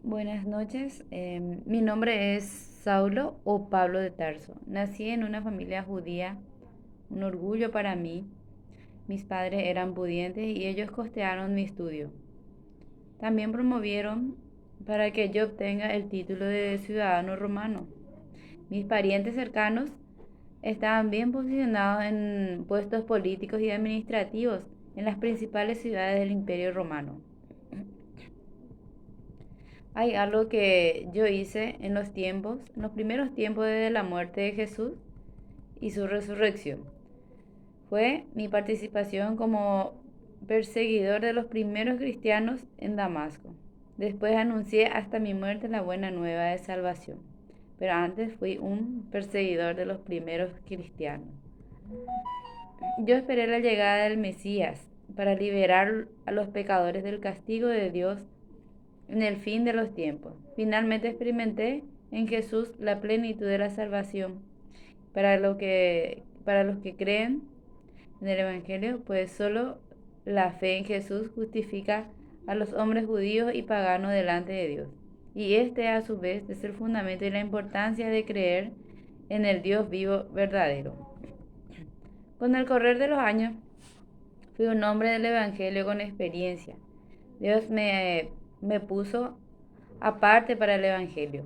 Buenas noches. Mi nombre es Saulo o Pablo de Tarso. Nací en una familia judía, un orgullo para mí. Mis padres eran pudientes y ellos costearon mi estudio. También promovieron para que yo obtenga el título de ciudadano romano. Mis parientes cercanos estaban bien posicionados en puestos políticos y administrativos en las principales ciudades del Imperio Romano. Hay algo que yo hice en los primeros tiempos desde la muerte de Jesús y su resurrección. Fue mi participación como perseguidor de los primeros cristianos en Damasco. Después anuncié hasta mi muerte la buena nueva de salvación. Pero antes fui un perseguidor de los primeros cristianos. Yo esperé la llegada del Mesías para liberar a los pecadores del castigo de Dios en el fin de los tiempos. Finalmente experimenté en Jesús la plenitud de la salvación. Para los que creen en el Evangelio, pues solo la fe en Jesús justifica a los hombres judíos y paganos delante de Dios. Y este a su vez es el fundamento y la importancia de creer en el Dios vivo verdadero. Con el correr de los años, fui un hombre del Evangelio con experiencia. Dios me puso aparte para el Evangelio.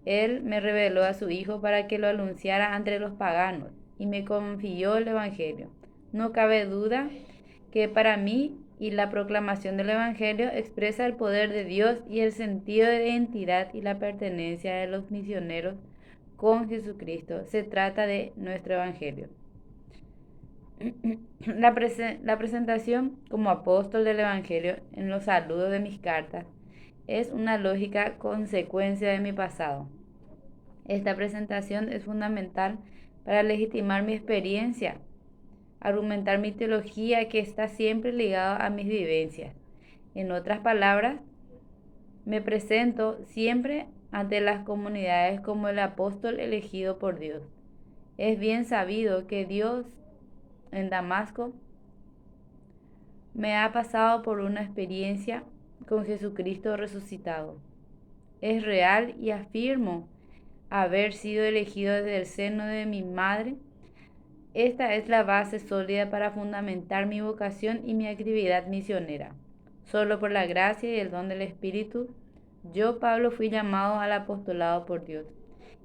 Él me reveló a su Hijo para que lo anunciara entre los paganos y me confió el Evangelio. No cabe duda que para mí y la proclamación del Evangelio expresa el poder de Dios y el sentido de identidad y la pertenencia de los misioneros con Jesucristo. Se trata de nuestro Evangelio. La presentación como apóstol del Evangelio en los saludos de mis cartas es una lógica consecuencia de mi pasado. Esta presentación es fundamental para legitimar mi experiencia, argumentar mi teología que está siempre ligada a mis vivencias. En otras palabras, me presento siempre ante las comunidades como el apóstol elegido por Dios. Es bien sabido que Dios en Damasco me ha pasado por una experiencia con Jesucristo resucitado. Es real y afirmo haber sido elegido desde el seno de mi madre. Esta es la base sólida para fundamentar mi vocación y mi actividad misionera. Solo por la gracia y el don del Espíritu, yo, Pablo, fui llamado al apostolado por Dios.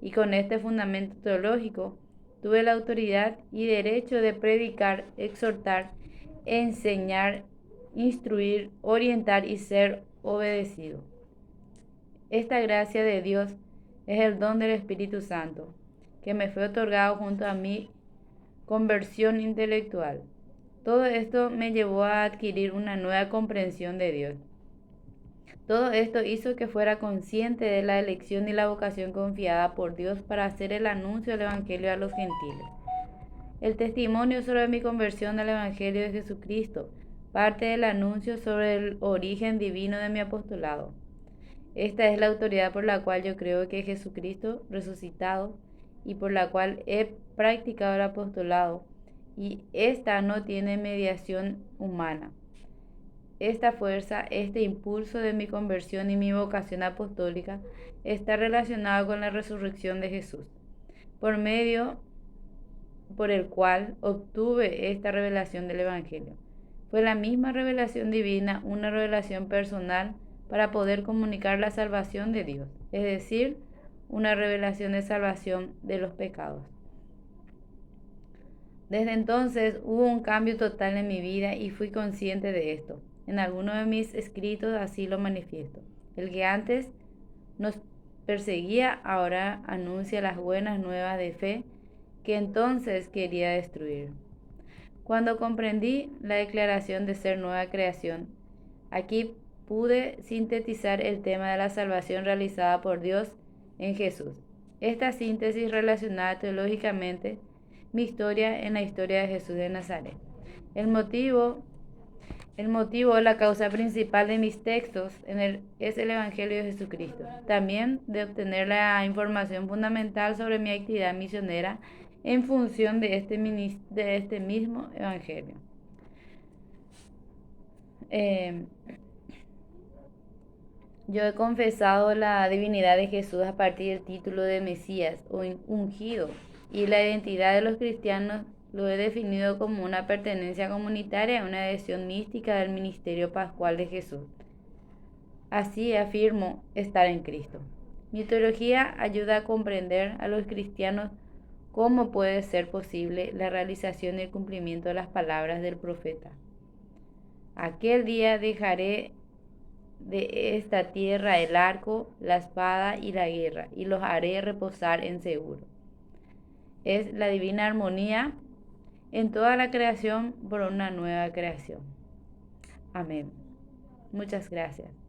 Y con este fundamento teológico, tuve la autoridad y derecho de predicar, exhortar, enseñar, instruir, orientar y ser obedecido. Esta gracia de Dios es el don del Espíritu Santo, que me fue otorgado junto a mi conversión intelectual. Todo esto me llevó a adquirir una nueva comprensión de Dios. Todo esto hizo que fuera consciente de la elección y la vocación confiada por Dios para hacer el anuncio del Evangelio a los gentiles. El testimonio sobre mi conversión al Evangelio de Jesucristo parte del anuncio sobre el origen divino de mi apostolado. Esta es la autoridad por la cual yo creo que Jesucristo resucitado y por la cual he practicado el apostolado, y esta no tiene mediación humana. Esta fuerza, este impulso de mi conversión y mi vocación apostólica está relacionado con la resurrección de Jesús, por medio por el cual obtuve esta revelación del Evangelio. Fue la misma revelación divina, una revelación personal para poder comunicar la salvación de Dios, es decir, una revelación de salvación de los pecados. Desde entonces hubo un cambio total en mi vida y fui consciente de esto. En algunos de mis escritos así lo manifiesto. El que antes nos perseguía ahora anuncia las buenas nuevas de fe que entonces quería destruir. Cuando comprendí la declaración de ser nueva creación, aquí pude sintetizar el tema de la salvación realizada por Dios en Jesús. Esta síntesis relaciona teológicamente mi historia en la historia de Jesús de Nazaret. El motivo, la causa principal de mis textos es el Evangelio de Jesucristo. También de obtener la información fundamental sobre mi actividad misionera en función de este mismo Evangelio. Yo he confesado la divinidad de Jesús a partir del título de Mesías o ungido, y la identidad de los cristianos lo he definido como una pertenencia comunitaria, una adhesión mística del ministerio pascual de Jesús. Así afirmo estar en Cristo. Mi teología ayuda a comprender a los cristianos cómo puede ser posible la realización y el cumplimiento de las palabras del profeta. Aquel día dejaré de esta tierra el arco, la espada y la guerra, y los haré reposar en seguro. Es la divina armonía en toda la creación por una nueva creación. Amén. Muchas gracias.